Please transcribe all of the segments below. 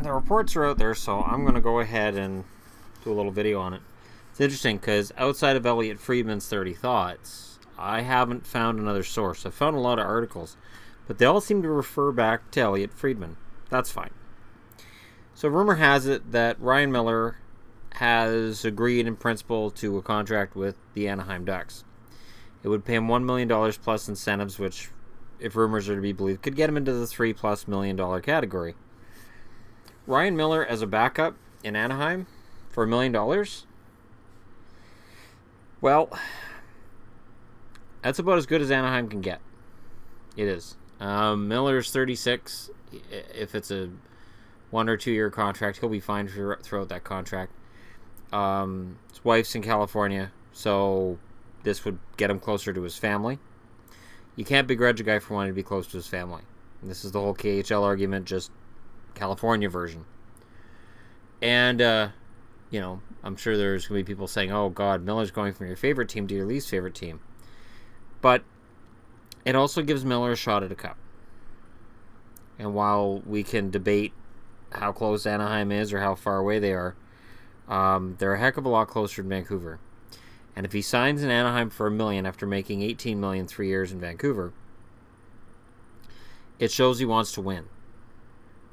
the reports are out there, so I'm going to go ahead and do a little video on it. It's interesting because outside of Elliot Friedman's 30 Thoughts, I haven't found another source. I've found a lot of articles, but they all seem to refer back to Elliot Friedman. That's fine. So rumor has it that Ryan Miller has agreed in principle to a contract with the Anaheim Ducks. It would pay him $1 million plus incentives, which, if rumors are to be believed, could get him into the $3+ million category. Ryan Miller as a backup in Anaheim for $1 million? Well, that's about as good as Anaheim can get. It is. Miller's 36. If it's a 1 or 2 year contract, he'll be fine throughout that contract. His wife's in California, so this would get him closer to his family. You can't begrudge a guy for wanting to be close to his family. And this is the whole KHL argument, just California version. And, you know, I'm sure there's going to be people saying, oh, God, Miller's going from your favorite team to your least favorite team. But it also gives Miller a shot at a cup. And while we can debate how close Anaheim is or how far away they are, they're a heck of a lot closer than Vancouver. And if he signs in Anaheim for $1 million after making $18 million 3 years in Vancouver, it shows he wants to win.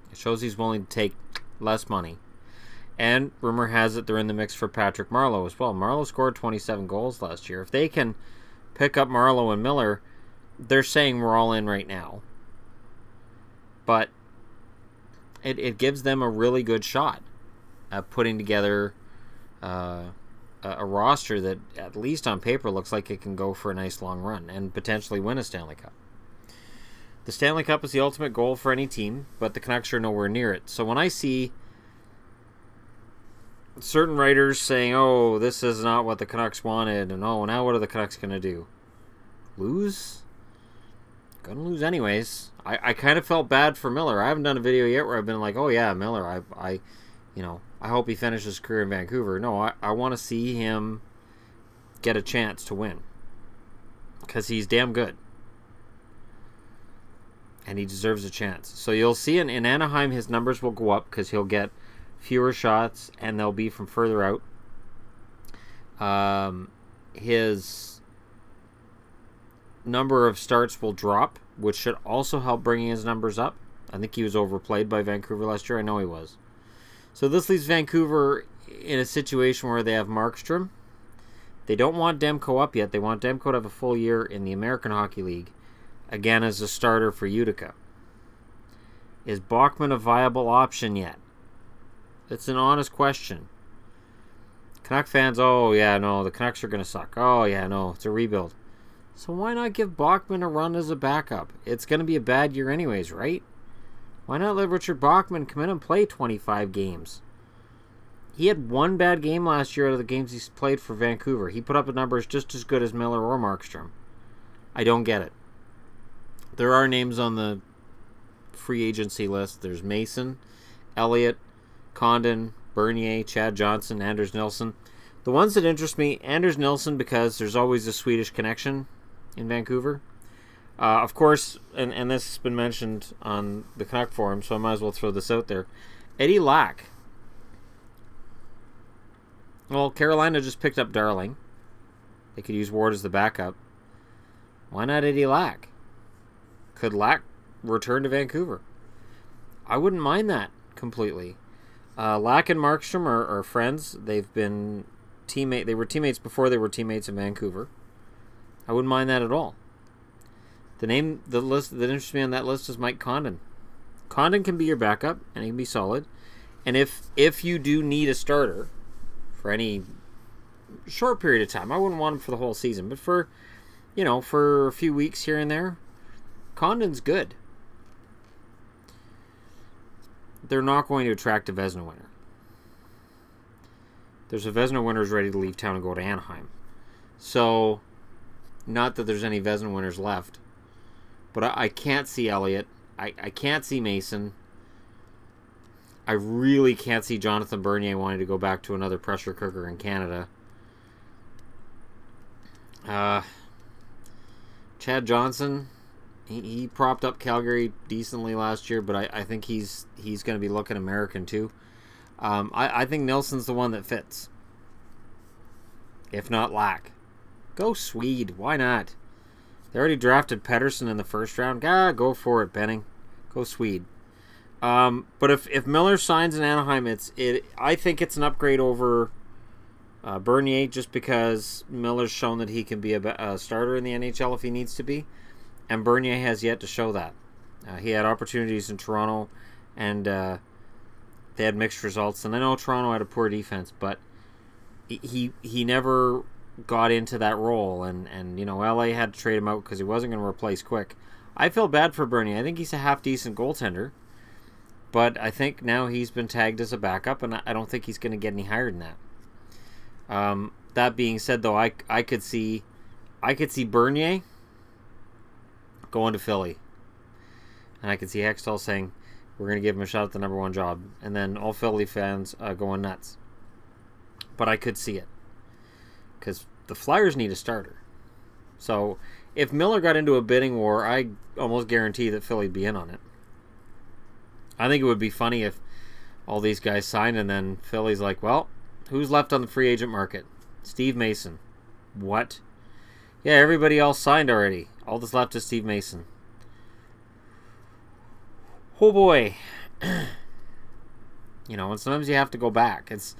It shows he's willing to take less money. And rumor has it they're in the mix for Patrick Marleau as well. Marleau scored 27 goals last year. If they can pick up Marleau and Miller, they're saying we're all in right now. But it gives them a really good shot at putting together a roster that, at least on paper, looks like it can go for a nice long run and potentially win a Stanley Cup. The Stanley Cup is the ultimate goal for any team, but the Canucks are nowhere near it. So when I see certain writers saying, oh, this is not what the Canucks wanted, and oh, now what are the Canucks going to do? Lose? Gonna lose anyways. I kind of felt bad for Miller. I haven't done a video yet where I've been like, oh yeah, Miller, I hope he finishes his career in Vancouver. No, I want to see him get a chance to win. Because he's damn good. And he deserves a chance. So you'll see in Anaheim his numbers will go up because he'll get fewer shots and they'll be from further out. His number of starts will drop, which should also help bringing his numbers up. I think he was overplayed by Vancouver last year. I know he was. So this leaves Vancouver in a situation where they have Markstrom. They don't want Demko up yet. They want Demko to have a full year in the American Hockey League, again as a starter for Utica. Is Bachman a viable option yet? It's an honest question. Canuck fans, oh yeah, no, the Canucks are going to suck. Oh yeah, no, it's a rebuild. So why not give Bachman a run as a backup? It's going to be a bad year anyways, right? Why not let Richard Bachman come in and play 25 games? He had one bad game last year out of the games he's played for Vancouver. He put up numbers just as good as Miller or Markstrom. I don't get it. There are names on the free agency list. There's Mason, Elliott, Condon, Bernier, Chad Johnson, Anders Nilsson. The ones that interest me, Anders Nilsson, because there's always a Swedish connection in Vancouver. Of course, and this has been mentioned on the Canuck forum, so I might as well throw this out there. Eddie Lack. Well, Carolina just picked up Darling. They could use Ward as the backup. Why not Eddie Lack? Could Lack return to Vancouver? I wouldn't mind that completely. Lack and Markstrom are friends. They've been they were teammates before they were teammates in Vancouver. I wouldn't mind that at all. The list that interests me on that list is Mike Condon. Condon can be your backup and he can be solid. And if you do need a starter for any short period of time, I wouldn't want him for the whole season, but for a few weeks here and there, Condon's good. They're not going to attract a Vezina winner. There's a Vezina winners ready to leave town and go to Anaheim. So, not that there's any Vezina winners left, but I can't see Elliott. I can't see Mason. I really can't see Jonathan Bernier wanting to go back to another pressure cooker in Canada. Chad Johnson, He propped up Calgary decently last year, but I think he's going to be looking American too. I think Nilsson's the one that fits. If not Lack. Go Swede. Why not? They already drafted Pettersson in the first round. Go for it, Benning. Go Swede. But if Miller signs in Anaheim, I think it's an upgrade over Bernier, just because Miller's shown that he can be a starter in the NHL if he needs to be. And Bernier has yet to show that. He had opportunities in Toronto, and they had mixed results. And I know Toronto had a poor defense, but he never got into that role. And you know, LA had to trade him out because he wasn't going to replace Quick. I feel bad for Bernier. I think he's a half-decent goaltender. But I think now he's been tagged as a backup, and I don't think he's going to get any higher than that. That being said, though, I could see Bernier going to Philly, and I could see Hextall saying, "We're going to give him a shot at the #1 job," and then all Philly fans going nuts. But I could see it because the Flyers need a starter. So if Miller got into a bidding war, I almost guarantee that Philly'd be in on it. I think it would be funny if all these guys signed and then Philly's like, well, who's left on the free agent market? Steve Mason. What? Yeah, everybody else signed already. All that's left is Steve Mason. Oh boy. You know, and sometimes you have to go back. It's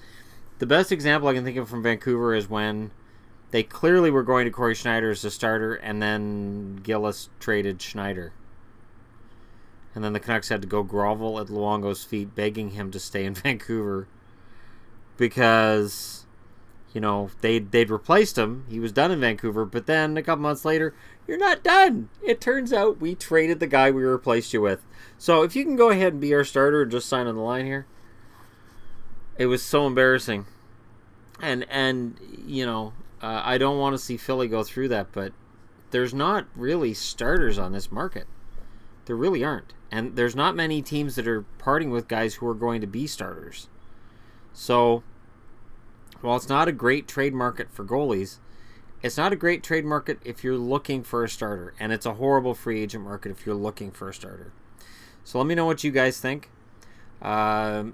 the best example I can think of from Vancouver is when they clearly were going to Corey Schneider as a starter, and then Gillis traded Schneider. And then the Canucks had to go grovel at Luongo's feet, begging him to stay in Vancouver because, you know, they'd replaced him. He was done in Vancouver, but then a couple months later, you're not done. It turns out we traded the guy we replaced you with. So if you can go ahead and be our starter and just sign on the line here. It was so embarrassing. And you know, I don't want to see Philly go through that, but there's not really starters on this market. There really aren't. And there's not many teams that are parting with guys who are going to be starters. So, while it's not a great trade market for goalies, it's not a great trade market if you're looking for a starter. And it's a horrible free agent market if you're looking for a starter. So let me know what you guys think. And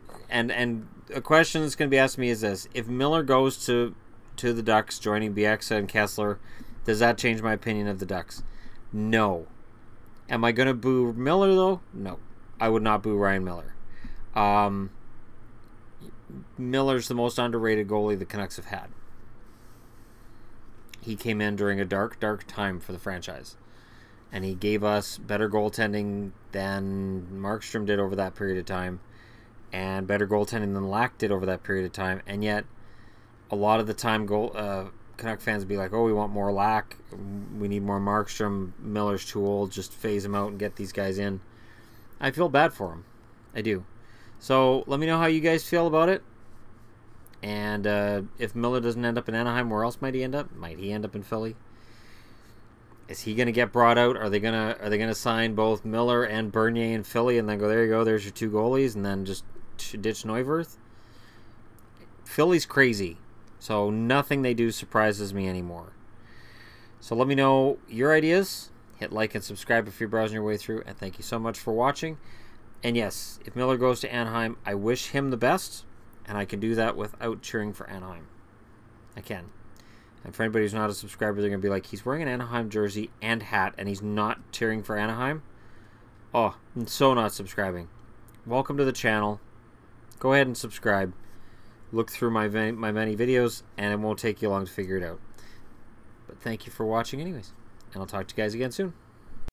a question that's going to be asked me is this. If Miller goes to the Ducks, joining Bieksa and Kessler, does that change my opinion of the Ducks? No. Am I going to boo Miller, though? No. I would not boo Ryan Miller. Miller's the most underrated goalie the Canucks have had. He came in during a dark, dark time for the franchise. And he gave us better goaltending than Markstrom did over that period of time. And better goaltending than Lack did over that period of time. And yet, a lot of the time, Canuck fans would be like, oh, we want more Lack. We need more Markstrom. Miller's too old. Just phase him out and get these guys in. I feel bad for him. I do. So, let me know how you guys feel about it. And if Miller doesn't end up in Anaheim, where else might he end up? Might he end up in Philly? Is he going to get brought out? Are they gonna sign both Miller and Bernier in Philly and then go, there you go, there's your two goalies, and then just ditch Neuwirth? Philly's crazy. So nothing they do surprises me anymore. So let me know your ideas. Hit like and subscribe if you're browsing your way through. And thank you so much for watching. And yes, if Miller goes to Anaheim, I wish him the best. And I can do that without cheering for Anaheim. I can. And for anybody who's not a subscriber, they're going to be like, he's wearing an Anaheim jersey and hat, and he's not cheering for Anaheim? Oh, I'm so not subscribing. Welcome to the channel. Go ahead and subscribe. Look through my many videos, and it won't take you long to figure it out. But thank you for watching anyways. And I'll talk to you guys again soon.